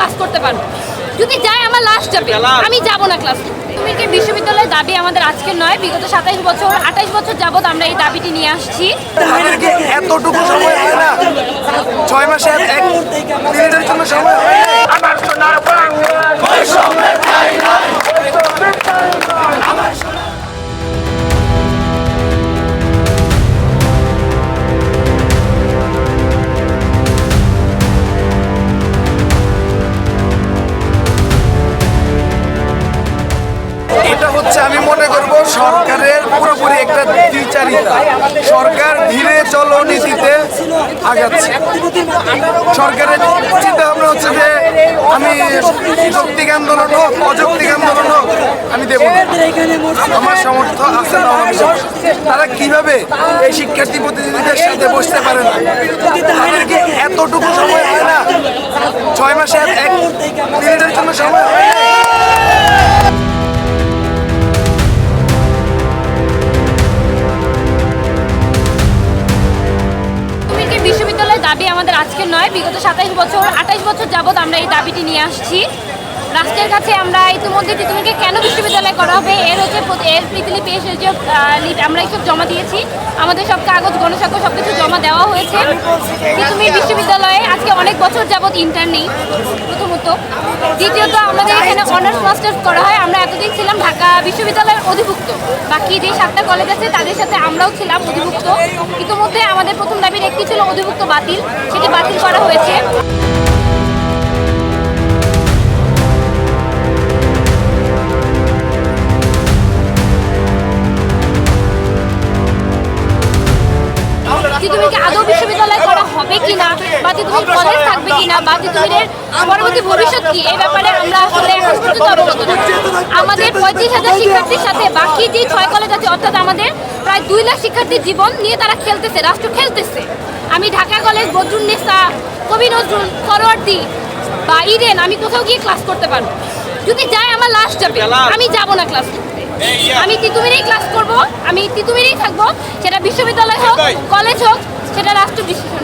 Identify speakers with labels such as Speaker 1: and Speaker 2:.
Speaker 1: Class করতে পারবো। যদি যাই আমার লাস্ট যাবে, আমি যাব না ক্লাস। তুমিকে বিশ্ববিদ্যালয়ের দাবি আমাদের আজকে নয়, বিগত 28 বছর যাবত আমরা এই দাবিটি নিয়ে আসছি।
Speaker 2: আমাদেরকে এতটুকু সময় হয় না, 6 মাসে এক মিনিটের জন্য সময় হয় না। আমার সোনার এটা হচ্ছে আমি মনে করব সরকারের পুরোপুরি একটা দ্বিচারিতা। সরকার ধীরে চলো নীতিতে আগাচ্ছে। সরকারের চিন্তা ভাবনা হচ্ছে যে আমি যৌক্তিক আন্দোলন হোক অযৌক্তিক আন্দোলন হোক আমি দেবো না, আমার সামর্থ্য আছে না। তারা কিভাবে এই শিক্ষার্থী প্রতিনিধিদের সাথে বসতে পারে না? আমাদেরকে এতটুকু সময় হয় না, 6 মাসে এক মিনিটের জন্য সময় হয় না।
Speaker 1: বিশ্ববিদ্যালয়ের দাবি আমাদের আজকে নয়, বিগত 28 বছর যাবত আমরা এই দাবিটি নিয়ে আসছি রাষ্ট্রের কাছে। আমরা ইতিমধ্যে তিতুমিরকে কেন বিশ্ববিদ্যালয় করা হবে এর প্রতিলিপি আমরা এইসব জমা দিয়েছি। আমাদের সব কাগজ গণস্বাক্ষর সব কিছু জমা দেওয়া হয়েছে। তিতুমির বিশ্ববিদ্যালয়ে আজকে অনেক বছর যাবত ইন্টার্ন নেই প্রথমত। দ্বিতীয়ত আমাদের এখানে অনার্স মাস্টার্স করা হয়। আমরা এতদিন ছিলাম ঢাকা বিশ্ববিদ্যালয়ের অধিভুক্ত, বাকি যে 7টা কলেজ আছে তাদের সাথে আমরাও ছিলাম অধিভুক্ত। ইতিমধ্যে আমাদের প্রথম দাবির একটি ছিল অধিভুক্ত বাতিল, সেটি বাতিল করা হয়েছে। তিতুমিরকে আদৌ বিশ্ববিদ্যালয় করা হবে কিনা, বা তিতুমির কলেজ থাকবে কিনা, বা তিতুমিরের পরবর্তী ভবিষ্যৎ কি, এই ব্যাপারে আমরা আসলে এখন পর্যন্ত অবগত না। আমাদের 35,000 শিক্ষার্থীর সাথে বাকি যে 6 কলেজ আছে, অর্থাৎ আমাদের প্রায় 2 লাখ শিক্ষার্থীর জীবন নিয়ে তারা খেলতেছে, রাষ্ট্র খেলতেছে। আমি ঢাকা কলেজ, বদরুন্নেসা, কবি নজরুল, সরোয়ার্দী বা ইডেন আমি কোথাও গিয়ে ক্লাস করতে পারবো। যদি যাই আমার লাস্ট যাবে, আমি যাব না ক্লাস করতে। আমি তিতুমিরেই ক্লাস করব, আমি তিতুমিরেই থাকবো। সেটা বিশ্ববিদ্যালয় হোক কলেজ হোক, সেটা রাষ্ট্র ডিসিশন।